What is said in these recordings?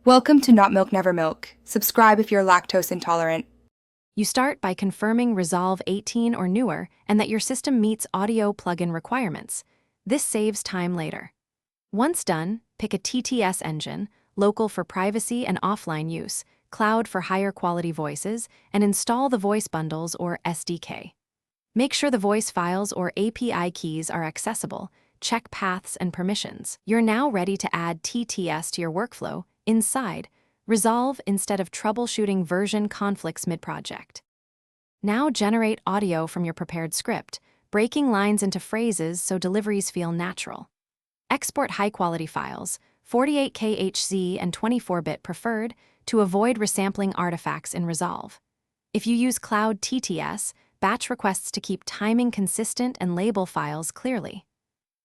Welcome to Not Milk Never Milk. Subscribe if you're lactose intolerant. You start by confirming Resolve 18 or newer and that your system meets audio plugin requirements. This saves time later. Once done, pick a TTS engine, local for privacy and offline use, cloud for higher quality voices, and install the voice bundles or SDK. Make sure the voice files or API keys are accessible. Check paths and permissions. You're now ready to add TTS to your workflow inside Resolve instead of troubleshooting version conflicts mid-project. Now generate audio from your prepared script, breaking lines into phrases so deliveries feel natural. Export high-quality files, 48K HZ and 24-bit preferred, to avoid resampling artifacts in Resolve. If you use Cloud TTS, batch requests to keep timing consistent and label files clearly.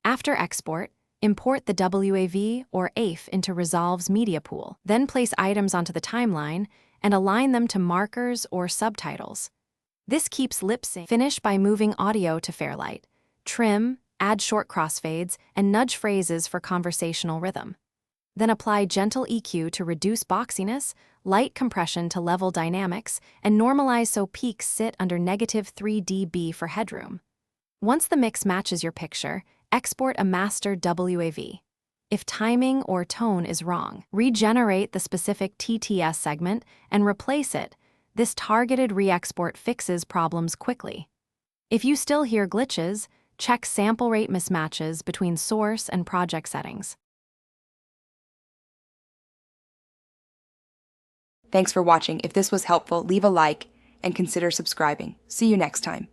After export, import the WAV or AIF into Resolve's media pool. Then place items onto the timeline and align them to markers or subtitles. This keeps lip sync. Finish by moving audio to Fairlight. Trim, add short crossfades, and nudge phrases for conversational rhythm. Then apply gentle EQ to reduce boxiness, light compression to level dynamics, and normalize so peaks sit under -3 dB for headroom. Once the mix matches your picture, export a master WAV. If timing or tone is wrong, regenerate the specific TTS segment and replace it. This targeted re-export fixes problems quickly. If you still hear glitches, check sample rate mismatches between source and project settings. Thanks for watching. If this was helpful, leave a like and consider subscribing. See you next time.